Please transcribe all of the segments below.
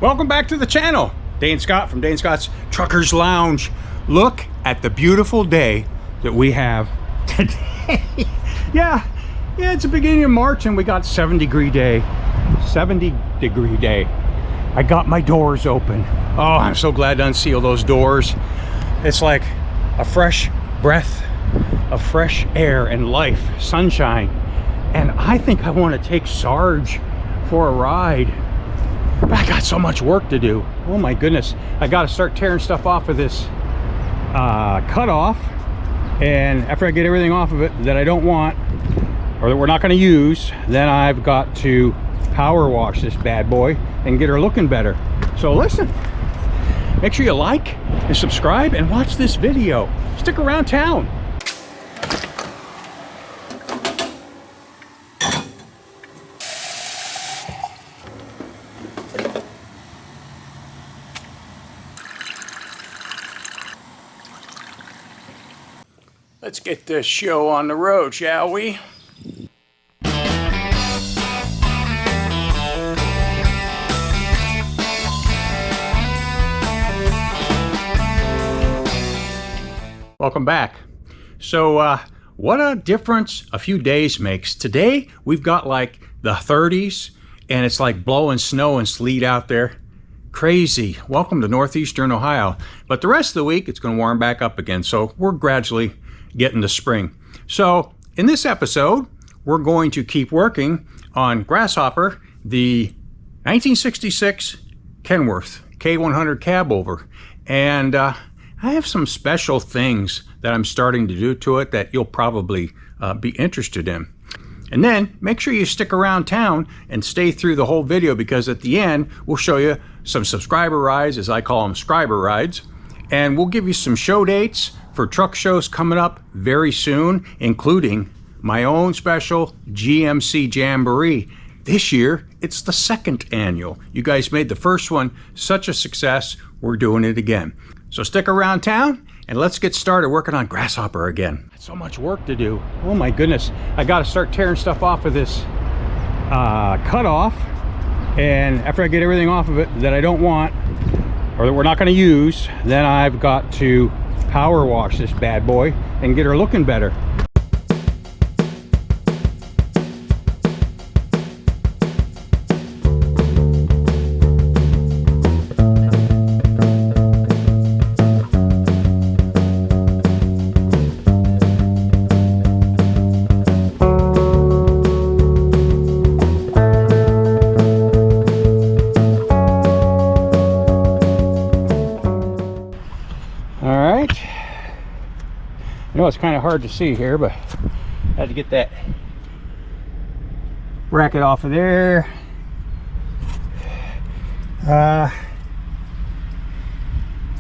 Welcome back to the channel. Dane Scott from Dane Scotts Truckers Lounge. Look at the beautiful day that we have today. yeah, it's the beginning of March and we got 70-degree day. 70-degree day. I got my doors open. Oh, I'm so glad to unseal those doors. It's like a fresh breath of fresh air and life, sunshine. And I think I want to take Sarge for a ride. But I got so much work to do. Oh my goodness. I got to start tearing stuff off of this cutoff. And after I get everything off of it that I don't want or that we're not going to use, then I've got to power wash this bad boy and get her looking better. So listen, make sure you like and subscribe and watch this video. Stick around town. Let's get this show on the road, shall we? Welcome back. So what a difference a few days makes. Today we've got like the 30s and it's like blowing snow and sleet out there. Crazy. Welcome to northeastern Ohio. But the rest of the week it's going to warm back up again. So we're gradually getting to spring. So in this episode we're going to keep working on Grasshopper, the 1966 Kenworth K100 cabover. And I have some special things that I'm starting to do to it that you'll probably be interested in. And then make sure you stick around town and stay through the whole video, because at the end we'll show you some subscriber rides, as I call them, scriber rides, and we'll give you some show dates for truck shows coming up very soon, including my own special GMC Jamboree. This year it's the second annual. You guys made the first one such a success, we're doing it again. So stick around town and let's get started working on Grasshopper again. So much work to do. Oh my goodness. I got to start tearing stuff off of this cutoff. And after I get everything off of it that I don't want or that we're not going to use, then I've got to power wash this bad boy and get her looking better. I know it's kind of hard to see here, but I had to get that bracket off of there. I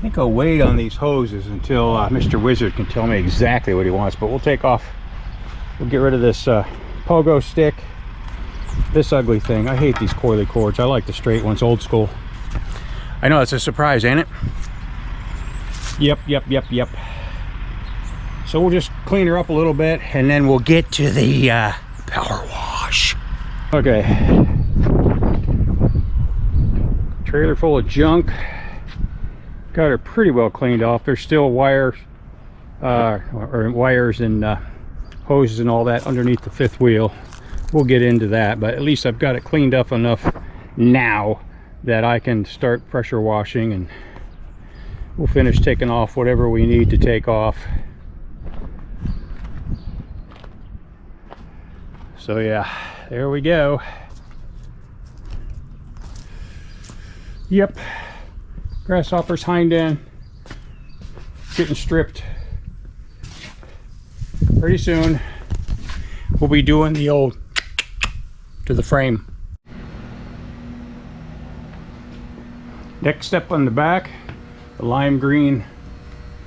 think I'll wait on these hoses until Mr. Wizard can tell me exactly what he wants, but we'll take off, we'll get rid of this pogo stick, this ugly thing. I hate these coily cords. I like the straight ones, old school. I know it's a surprise, ain't it? Yep. So we'll just clean her up a little bit and then we'll get to the power wash. Okay. Trailer full of junk. Got her pretty well cleaned off. There's still wires and hoses and all that underneath the fifth wheel. We'll get into that, but at least I've got it cleaned up enough now that I can start pressure washing, and we'll finish taking off whatever we need to take off. So yeah, there we go. Yep, Grasshopper's hind end getting stripped. Pretty soon we'll be doing the old to the frame. Next step on the back, the lime green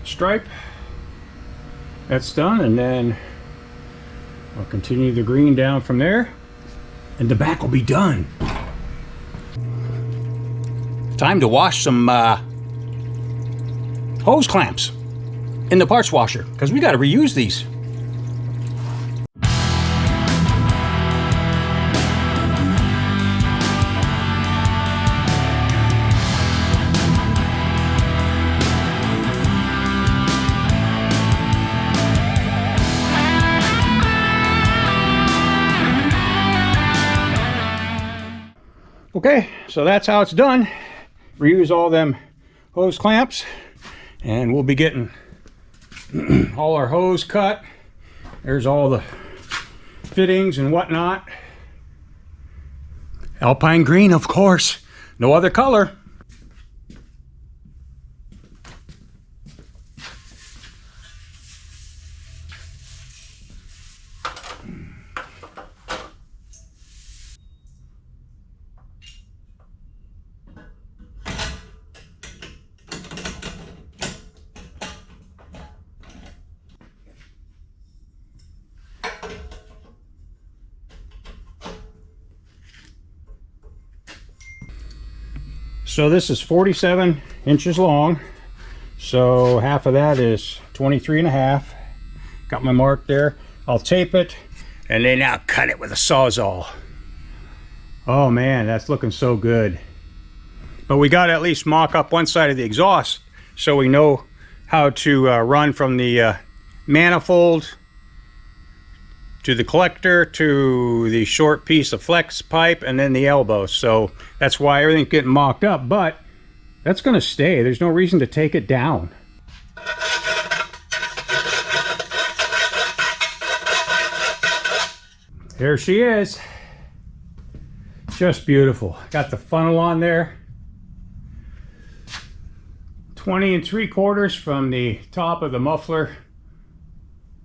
stripe. That's done, and then I'll continue the green down from there, and the back will be done. Time to wash some hose clamps in the parts washer, because we got to reuse these. Okay, so that's how it's done. Reuse all them hose clamps, and we'll be getting all our hose cut. There's all the fittings and whatnot. Alpine green, of course. No other color. So this is 47 inches long, so half of that is 23 and a half. Got my mark there. I'll tape it and then now cut it with a Sawzall. Oh man, that's looking so good. But we got to at least mock up one side of the exhaust so we know how to run from the manifold to the collector to the short piece of flex pipe and then the elbow. So that's why everything's getting mocked up, but that's going to stay. There's no reason to take it down. There she is. Just beautiful. Got the funnel on there. 20 3/4 from the top of the muffler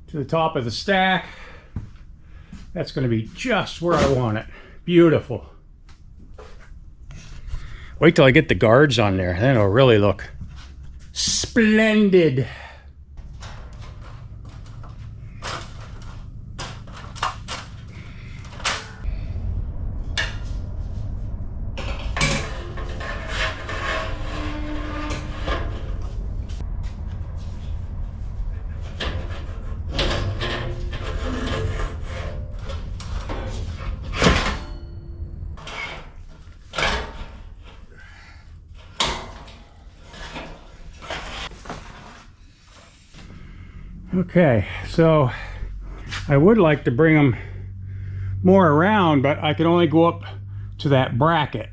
to the top of the stack. That's going to be just where I want it. Beautiful. Wait till I get the guards on there, then it'll really look splendid. Okay, so I would like to bring them more around, but I can only go up to that bracket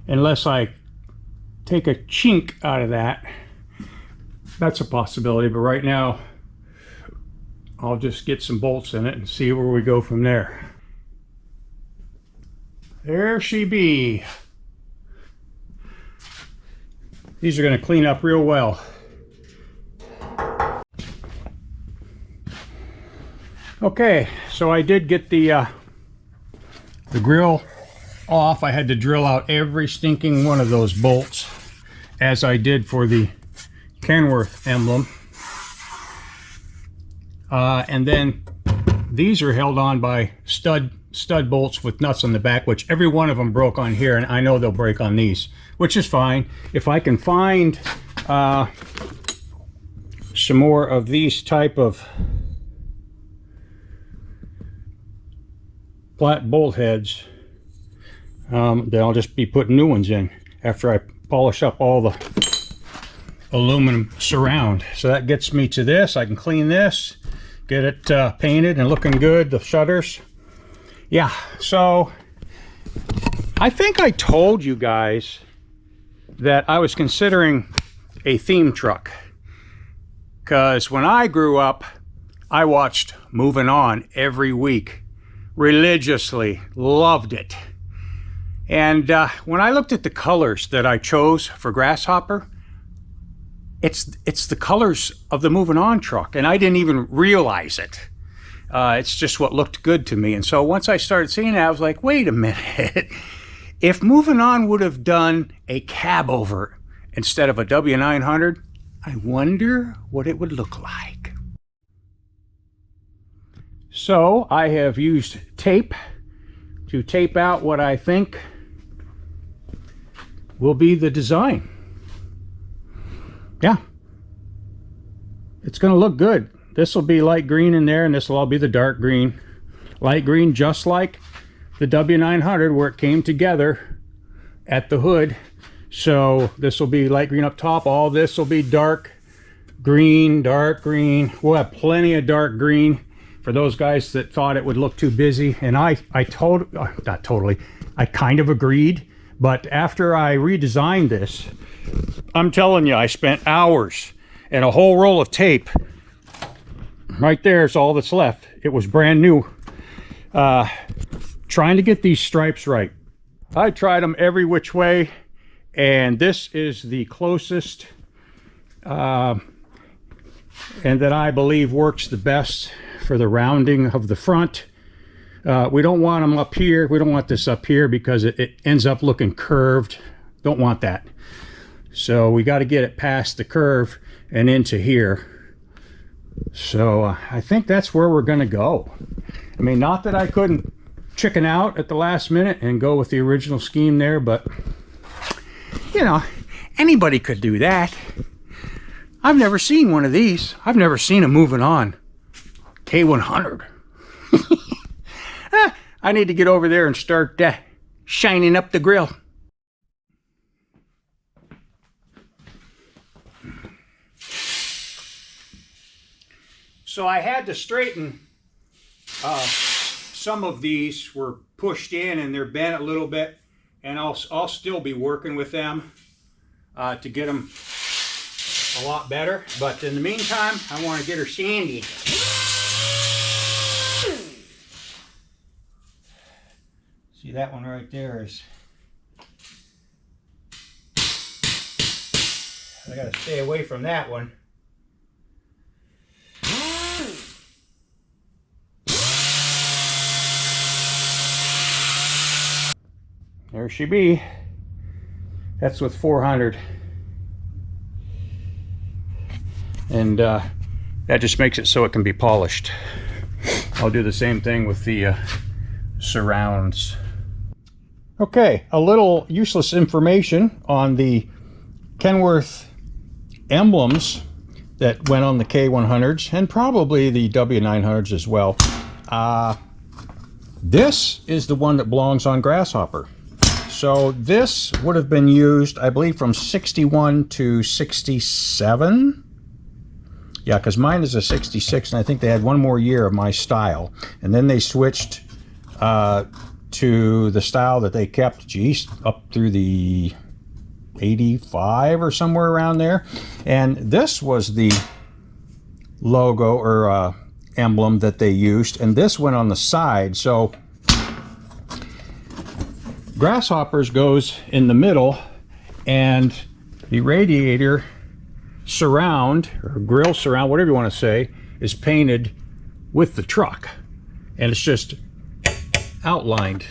unless I take a chink out of that. That's a possibility, but right now I'll just get some bolts in it and see where we go from there. There she be. These are going to clean up real well. Okay, so I did get the grill off. I had to drill out every stinking one of those bolts, as I did for the Kenworth emblem. And then these are held on by stud bolts with nuts on the back, which every one of them broke on here, and I know they'll break on these, which is fine. If I can find some more of these type of flat bolt heads, then I'll just be putting new ones in after I polish up all the aluminum surround. So that gets me to this. I can clean this, get it painted and looking good, the shutters. Yeah, so I think I told you guys that I was considering a theme truck, because when I grew up I watched Moving On every week religiously, loved it. And when I looked at the colors that I chose for Grasshopper, it's the colors of the Moving On truck, and I didn't even realize it. It's just what looked good to me. And so once I started seeing it, I was like, wait a minute. If Moving On would have done a cabover instead of a W900, I wonder what it would look like. So I have used tape to tape out what I think will be the design. Yeah, it's going to look good. This will be light green in there, and this will all be the dark green. Light green, just like the W900 where it came together at the hood. So this will be light green up top. All this will be dark green, dark green. We'll have plenty of dark green for those guys that thought it would look too busy. And I not totally, I kind of agreed. But after I redesigned this, I'm telling you, I spent hours and a whole roll of tape. Right there's all that's left. It was brand new. Trying to get these stripes right. I tried them every which way, and this is the closest and that I believe works the best for the rounding of the front. We don't want them up here. We don't want this up here because it ends up looking curved. Don't want that. So we got to get it past the curve and into here. So I think that's where we're going to go. I mean, not that I couldn't chicken out at the last minute and go with the original scheme there, but you know, anybody could do that. I've never seen one of these. I've never seen a moving on K100. I need to get over there and start shining up the grill. So I had to straighten. Some of these were pushed in and they're bent a little bit, and I'll still be working with them to get them a lot better. But in the meantime, I want to get her sandy. See, that one right there is, I gotta stay away from that one. There she be. That's with 400. And that just makes it so it can be polished. I'll do the same thing with the surrounds. Okay, a little useless information on the Kenworth emblems that went on the K100s and probably the W900s as well. This is the one that belongs on Grasshopper. So this would have been used, I believe, from 61 to 67. Yeah, because mine is a 66, and I think they had one more year of my style. And then they switched to the style that they kept, geez, up through the 85 or somewhere around there. And this was the logo or emblem that they used, and this went on the side. So Grasshoppers goes in the middle, and the radiator surround, or grill surround, whatever you want to say, is painted with the truck, and it's just outlined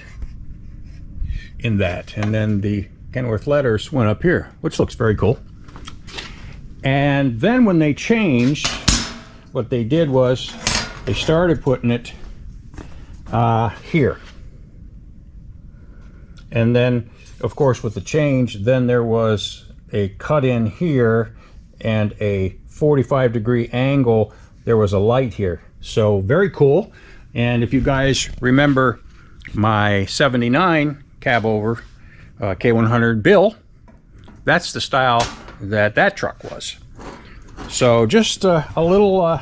in that. And then the Kenworth letters went up here, which looks very cool. And then when they changed, what they did was they started putting it here. And then, of course, with the change, then there was a cut in here and a 45-degree angle. There was a light here. So very cool. And if you guys remember my 79 cabover K100 bill, that's the style that that truck was. So just a little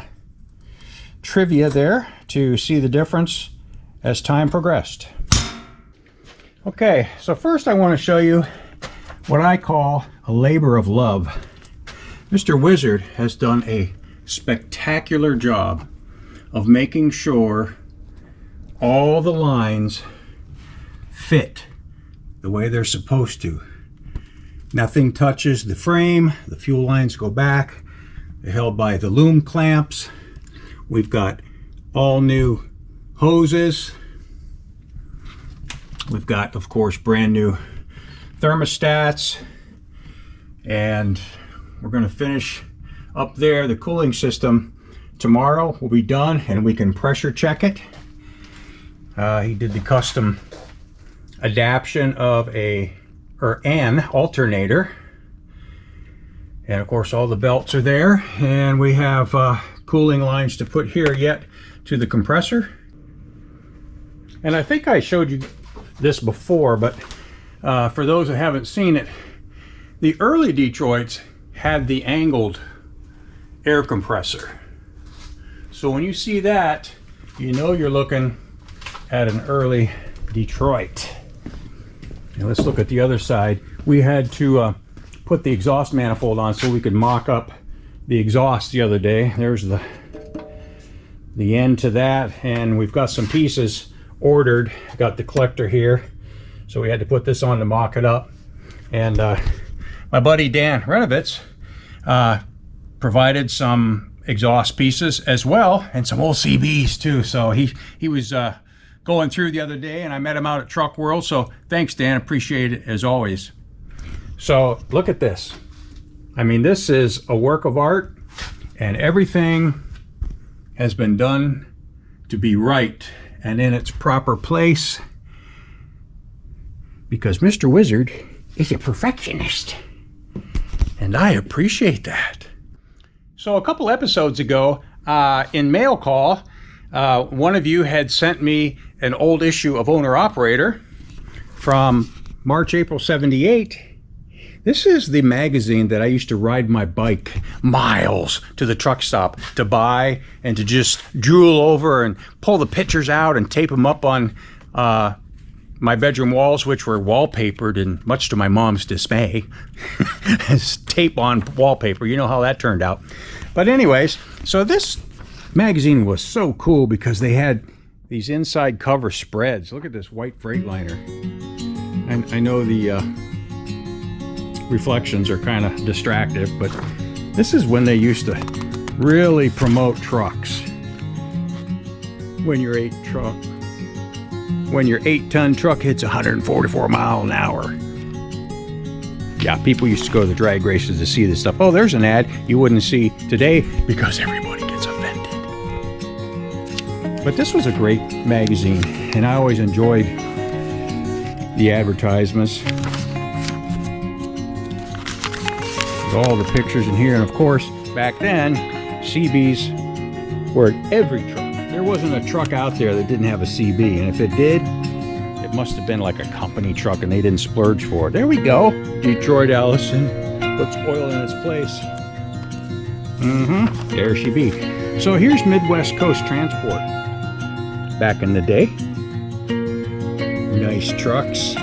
trivia there to see the difference as time progressed. Okay, so first I want to show you what I call a labor of love. Mr. Wizard has done a spectacular job of making sure all the lines fit the way they're supposed to. Nothing touches the frame. The fuel lines go back. They're held by the loom clamps. We've got all new hoses. We've got, of course, brand new thermostats, and we're going to finish up there the cooling system tomorrow. Will be done, and we can pressure check it. He did the custom adaptation of an alternator, and of course all the belts are there, and we have cooling lines to put here yet to the compressor. And I think I showed you this before, but for those that haven't seen it, the early Detroits had the angled air compressor. So when you see that, you know you're looking at an early Detroit. Now let's look at the other side. We had to put the exhaust manifold on so we could mock up the exhaust the other day. There's the end to that, and we've got some pieces ordered. Got the collector here, so we had to put this on to mock it up. And my buddy Dan Renovitz provided some exhaust pieces as well, and some old CBs too. So he was going through the other day, and I met him out at Truck World. So thanks, Dan, appreciate it as always. So look at this. I mean, this is a work of art, and everything has been done to be right and in its proper place, because Mr. Wizard is a perfectionist, and I appreciate that. So a couple episodes ago, in Mail Call, one of you had sent me an old issue of Owner Operator from March, April 78. This is the magazine that I used to ride my bike miles to the truck stop to buy, and to just drool over and pull the pictures out and tape them up on my bedroom walls, which were wallpapered, and much to my mom's dismay, as tape on wallpaper. You know how that turned out. But anyways, so this magazine was so cool because they had these inside cover spreads. Look at this white Freightliner. And I know the reflections are kind of distractive, but this is when they used to really promote trucks. When your 8-ton truck hits 144 miles an hour. Yeah, people used to go to the drag races to see this stuff. Oh, there's an ad you wouldn't see today because everybody gets offended. But this was a great magazine, and I always enjoyed the advertisements. All the pictures in here, and of course, back then, CBs were in every truck. There wasn't a truck out there that didn't have a CB, and if it did, it must have been like a company truck and they didn't splurge for it. There we go. Detroit Allison puts oil in its place. There she be. So here's Midwest Coast Transport. Back in the day. Nice trucks.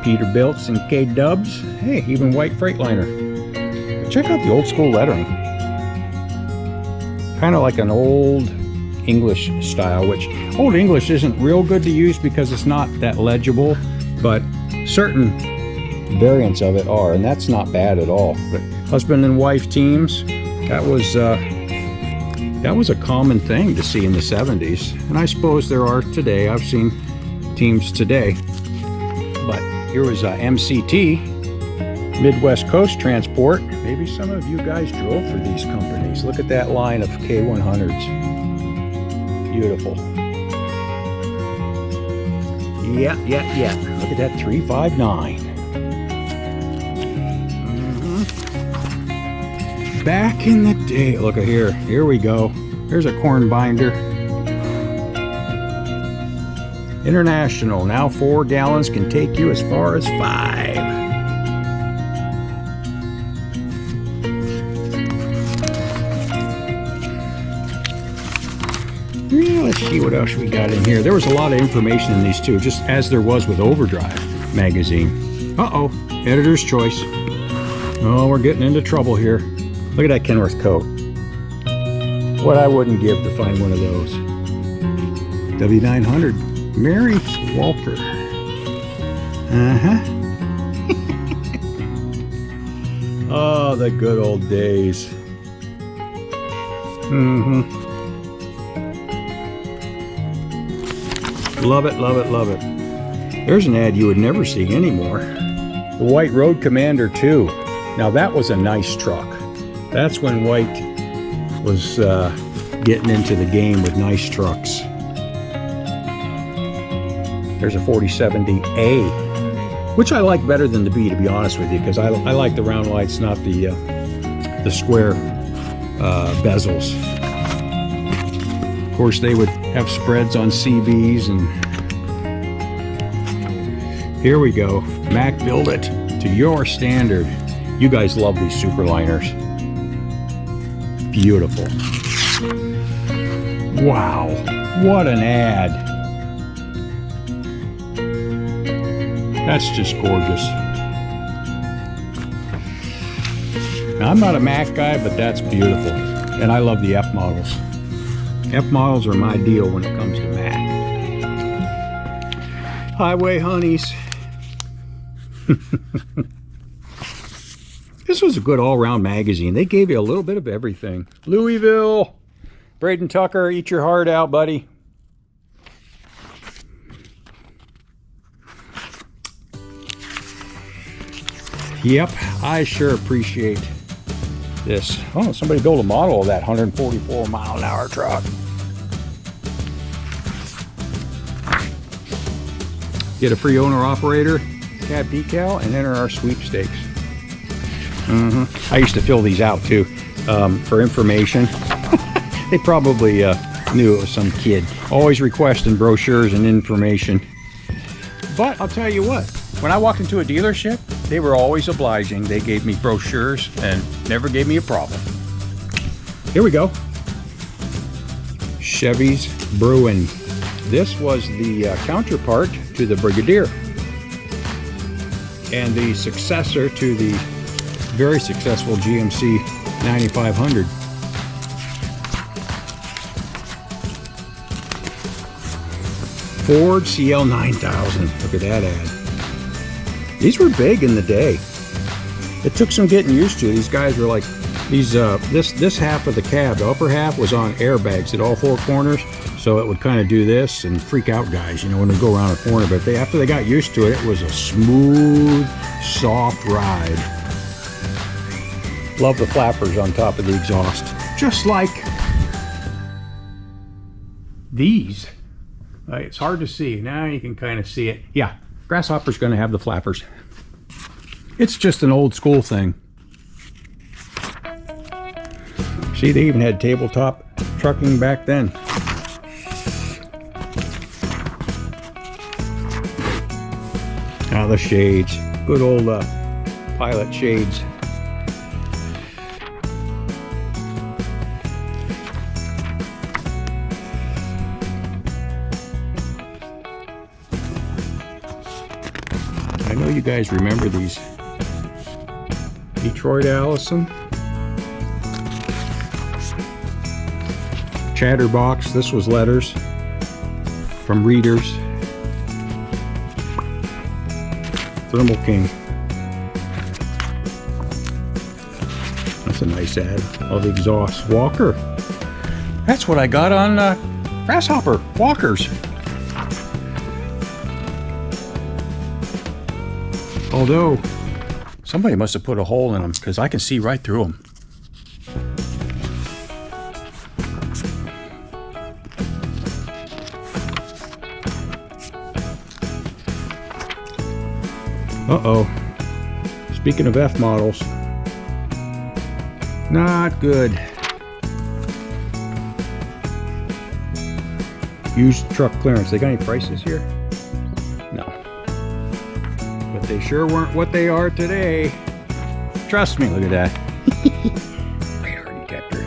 Peterbilts and K-Dubs. Hey, even white Freightliner. Check out the old school lettering. Kind of like an old English style, which old English isn't real good to use because it's not that legible, but certain variants of it are, and that's not bad at all. But husband and wife teams, that was a common thing to see in the 70s, and I suppose there are today. I've seen teams today. But here was MCT, Midwest Coast Transport. Maybe some of you guys drove for these companies. Look at that line of K100s. Beautiful. Yeah. Look at that 359. Back in the day. Look at here. Here we go. There's a corn binder. International. Now 4 gallons can take you as far as 5. Let's see what else we got in here. There was a lot of information in these too, just as there was with Overdrive magazine. Uh-oh, editor's choice. Oh, we're getting into trouble here. Look at that Kenworth coat. What I wouldn't give to find one of those. W900, Mary Walker. Oh, the good old days. Love it, love it, love it. There's an ad you would never see anymore. The White Road Commander 2. Now that was a nice truck. That's when White was getting into the game with nice trucks. There's a 4070A, which I like better than the B, to be honest with you, because I like the round lights, not the square bezels. Of course, they would have spreads on CBs, and here we go. Mac, build it to your standard. You guys love these Superliners. Beautiful. Wow. What an ad. That's just gorgeous. Now, I'm not a Mac guy, but that's beautiful. And I love the F models. F models are my deal when it comes to Mac. Highway honeys. This was a good all-round magazine. They gave you a little bit of everything. Louisville. Braden Tucker, eat your heart out, buddy. Yep, I sure appreciate this. Oh, somebody built a model of that 144-mile-an-hour truck. Get a free owner-operator cab decal and enter our sweepstakes. I used to fill these out too for information. They probably knew it was some kid. Always requesting brochures and information. But I'll tell you what, when I walked into a dealership, they were always obliging. They gave me brochures and never gave me a problem. Here we go. Chevy's Bruin. This was the counterpart to the Brigadier and the successor to the very successful GMC 9500. Ford CL 9000. Look at that ad. These were big in the day. It took some getting used to. These guys were like these. This half of the cab, the upper half, was on airbags at all four corners, so it would kind of do this and freak out guys, you know, when they go around a corner. But after they got used to it, it was a smooth, soft ride. Love the flappers on top of the exhaust, just like these. It's hard to see. Now you can kind of see it. Yeah, Grasshopper's going to have the flappers. It's just an old school thing. See, they even had tabletop trucking back then. Now the shades. Good old pilot shades. I know you guys remember these. Detroit Allison. Chatterbox. This was letters from readers. Thermal King. That's a nice ad. All the exhaust. Walker. That's what I got on Grasshopper. Walkers. Although, somebody must have put a hole in them because I can see right through them. Uh-oh. Speaking of F models, not good. Used truck clearance. They got any prices here? No. But they sure weren't what they are today. Trust me, look at that. Radar detector.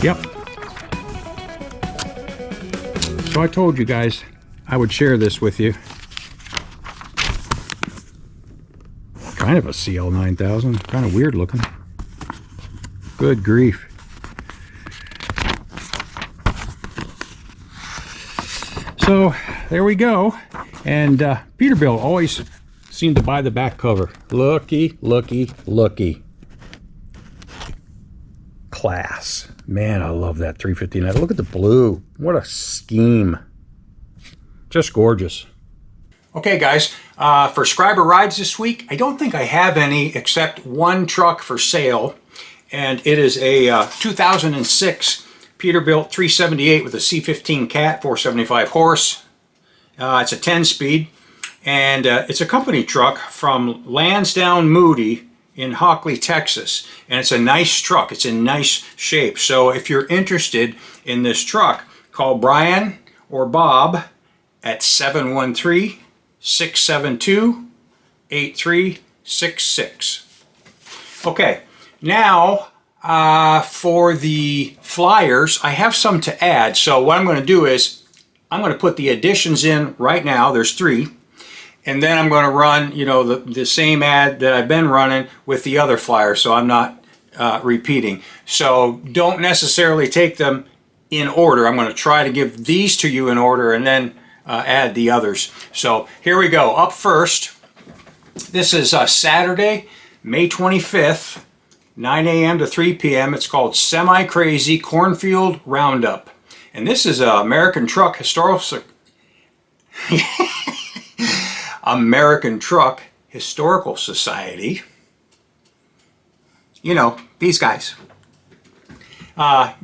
Yep. So I told you guys I would share this with you. Kind of a CL 9000. Kind of weird looking. Good grief. So there we go. And Peterbilt always seemed to buy the back cover. Looky, looky, looky. Class. Man, I love that 359. Look at the blue. What a scheme. Just gorgeous. Okay, guys, for Scriber Rides this week, I don't think I have any except one truck for sale. And it is a 2006 Peterbilt 378 with a C15 Cat, 475 horse. It's a 10-speed. And it's a company truck from Lansdowne Moody in Hockley, Texas. And it's a nice truck. It's in nice shape. So if you're interested in this truck, call Brian or Bob at 713-672-8366. Okay, Now, for the flyers, I have some to add. So what I'm going to do is I'm going to put the additions in right now. There's 3. And then I'm going to run, you know, the same ad that I've been running with the other flyer, so I'm not repeating. So don't necessarily take them in order. I'm going to try to give these to you in order and then add the others. So here we go. Up first, this is Saturday, May 25th, 9 a.m. to 3 p.m. It's called Semi Crazy Cornfield Roundup. And this is American Truck American Truck Historical Society. You know, these guys.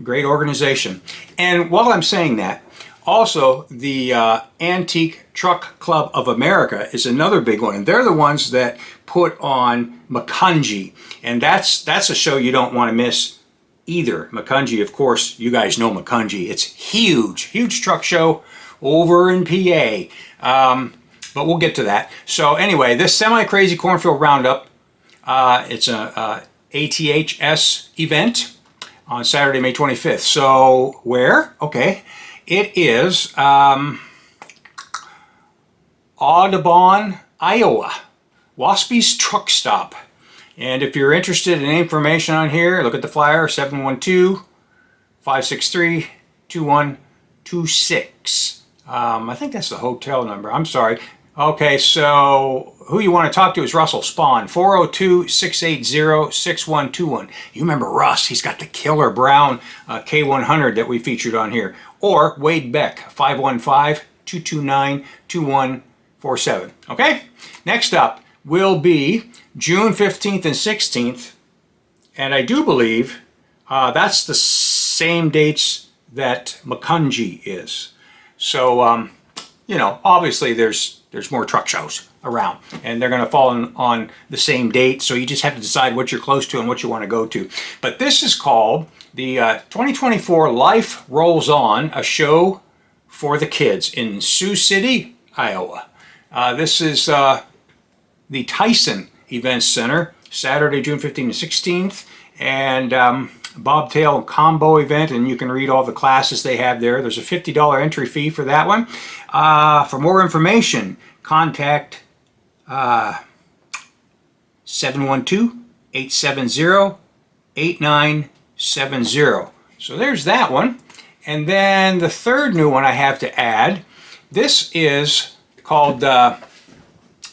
Great organization. And while I'm saying that, also the Antique Truck Club of America is another big one. And they're the ones that put on Makunji. And that's a show you don't want to miss either. Makunji, of course, you guys know Makunji. It's huge, huge truck show over in PA. But we'll get to that. So anyway, this Semi-Crazy Cornfield Roundup, it's a ATHS event on Saturday, May 25th. So where? Okay. It is Audubon, Iowa. Waspy's Truck Stop. And if you're interested in information on here, look at the flyer, 712-563-2126. I think that's the hotel number. I'm sorry. Okay, so who you want to talk to is Russell Spawn, 402-680-6121. You remember Russ, he's got the killer brown K100 that we featured on here. Or Wade Beck, 515-229-2147. Okay, next up will be June 15th and 16th. And I do believe that's the same dates that Makunji is. So, you know, obviously there's more truck shows around, and they're going to fall on the same date, so you just have to decide what you're close to and what you want to go to. But this is called the 2024 Life Rolls On, a show for the kids in Sioux City, Iowa. This is the Tyson Events Center, Saturday, June 15th and 16th, and bobtail combo event, and you can read all the classes they have there. There's a $50 entry fee for that one. For more information, contact 712-870-8970. So there's that one. And then the third new one I have to add, this is called the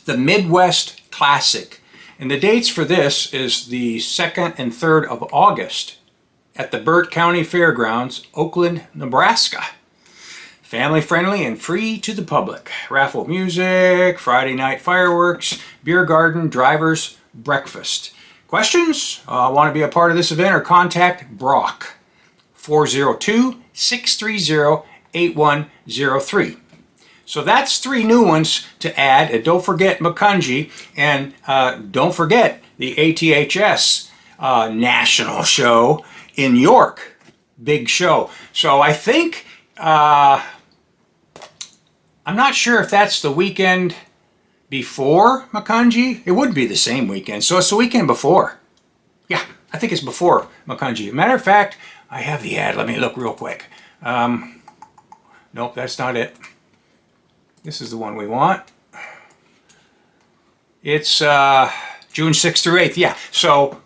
Midwest Classic. And the dates for this is the 2nd and 3rd of August at the Burt County Fairgrounds, Oakland, Nebraska. Family friendly and free to the public. Raffle music, Friday night fireworks, beer garden, driver's breakfast. Questions? Want to be a part of this event or contact Brock, 402-630-8103. So that's 3 new ones to add. And don't forget Makunji, and don't forget the ATHS National Show in York. Big show. So I think, I'm not sure if that's the weekend before Makunji. It would be the same weekend, so it's the weekend before. Yeah, I think it's before Makunji. Matter of fact, I have the ad. Let me look real quick. Nope, that's not it. This is the one we want. It's June 6th through 8th. Yeah, so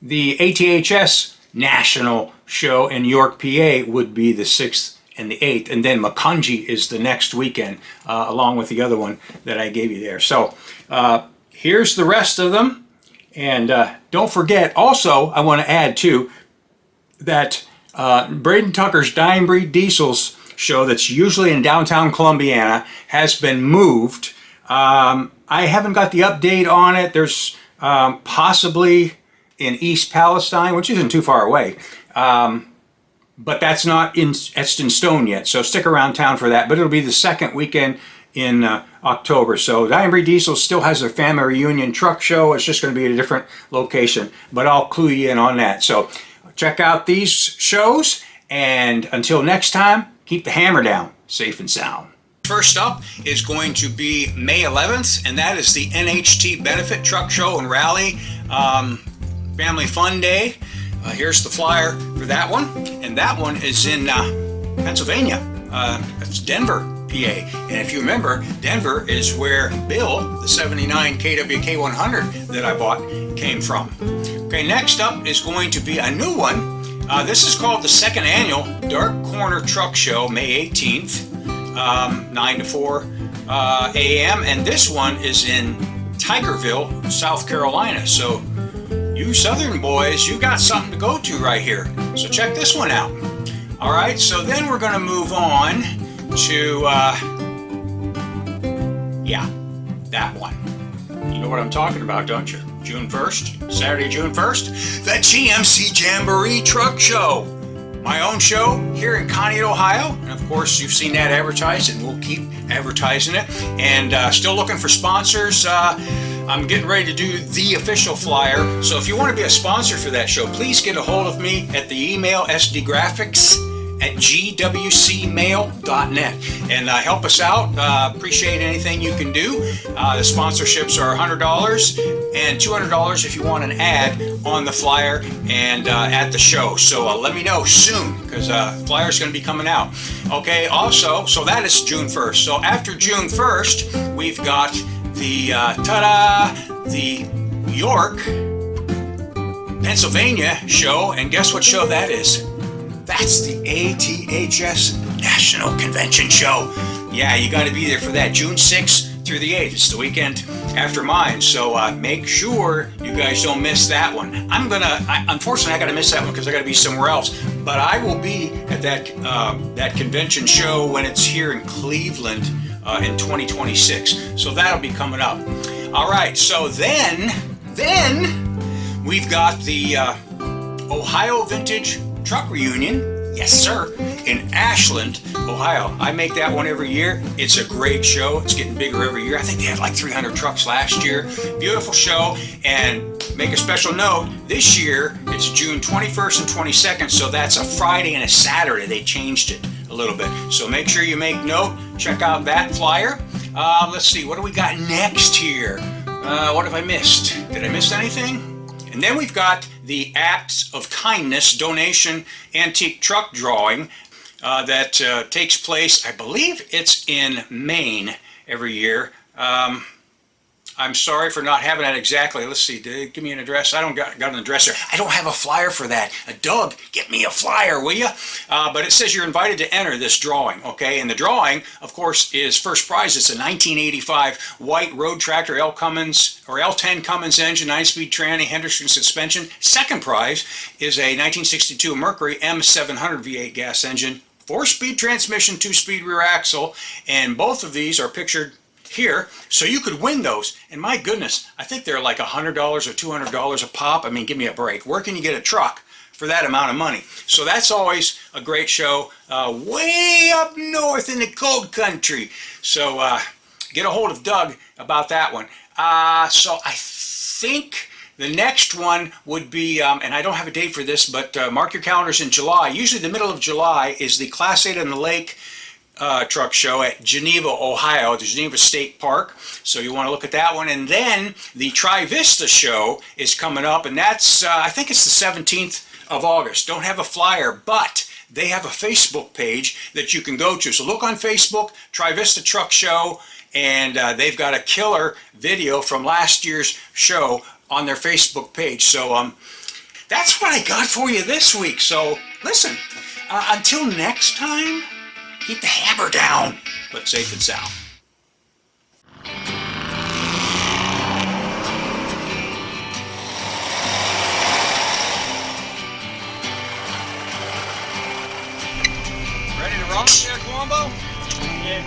the ATHS National Show in York, PA would be the 6th and the 8th, and then Makunji is the next weekend, along with the other one that I gave you there. So here's the rest of them, and don't forget, also I want to add too that Braden Tucker's Dying Breed Diesels show that's usually in downtown Columbiana has been moved. I haven't got the update on it. There's possibly in East Palestine, which isn't too far away. But that's not etched in stone yet, so stick around town for that. But it'll be the second weekend in October. So Dying Breed Diesel still has their family reunion truck show. It's just going to be at a different location, but I'll clue you in on that. So check out these shows, and until next time, keep the hammer down, safe and sound. First up is going to be May 11th, and that is the NHT Benefit Truck Show and Rally. Family Fun Day. Here's the flyer for that one. And that one is in Pennsylvania. It's Denver, PA. And if you remember, Denver is where Bill, the 79 K100 that I bought, came from. Okay, next up is going to be a new one. This is called the second annual Dark Corner Truck Show, May 18th, 9 to 4 a.m. And this one is in Tigerville, South Carolina. So you Southern boys, you got something to go to right here. So check this one out. All right, so then we're going to move on to, that one. You know what I'm talking about, don't you? June 1st, Saturday, June 1st, the GMC Jamboree Truck Show. My own show here in Conneaut, Ohio. And of course, you've seen that advertised, and we'll keep advertising it. And still looking for sponsors. I'm getting ready to do the official flyer. So if you want to be a sponsor for that show, please get a hold of me at the email sdgraphics@gwcmail.net and help us out. Appreciate anything you can do. The sponsorships are $100 and $200 if you want an ad on the flyer and at the show. So let me know soon, because flyer's going to be coming out. Okay, also, so that is June 1st. So after June 1st, we've got the the York, Pennsylvania show. And guess what show that is? That's the ATHS National Convention Show. Yeah, you got to be there for that, June 6th through the 8th. It's the weekend after mine, so make sure you guys don't miss that one. Unfortunately, I got to miss that one because I got to be somewhere else. But I will be at that convention show when it's here in Cleveland in 2026. So that'll be coming up. All right, so then we've got the Ohio Vintage Truck Reunion, yes sir, in Ashland, Ohio. I make that one every year. It's a great show. It's getting bigger every year. I think they had like 300 trucks last year. Beautiful show. And make a special note, this year it's June 21st and 22nd, so that's a Friday and a Saturday. They changed it a little bit. So make sure you make note. Check out that flyer. Let's see, what do we got next here? What have I missed? Did I miss anything? And then we've got the Acts of Kindness donation antique truck drawing that takes place, I believe it's in Maine every year. I'm sorry for not having that exactly. Let's see, did they give me an address? I don't got an address there. I don't have a flyer for that. Doug, get me a flyer, will you? But it says you're invited to enter this drawing, okay? And the drawing, of course, is first prize. It's a 1985 white road tractor L10 Cummins engine, 9-speed tranny, Henderson suspension. Second prize is a 1962 Mercury M700 V8 gas engine, 4-speed transmission, 2-speed rear axle, and both of these are pictured here, so you could win those. And my goodness, I think they're like $100 or $200 a pop. I mean, give me a break. Where can you get a truck for that amount of money? So that's always a great show, way up north in the cold country. So get a hold of Doug about that one. So I think the next one would be, and I don't have a date for this, but mark your calendars in July. Usually the middle of July is the Class 8 on the Lake truck show at Geneva, Ohio, the Geneva State Park. So you want to look at that one. And then the Tri-Vista show is coming up, and that's, I think it's the 17th of August. Don't have a flyer, but they have a Facebook page that you can go to. So look on Facebook, Tri-Vista Truck Show, and they've got a killer video from last year's show on their Facebook page. So that's what I got for you this week. So listen, until next time, keep the hammer down, but safe and sound. Ready to rock there, Colombo? Yeah.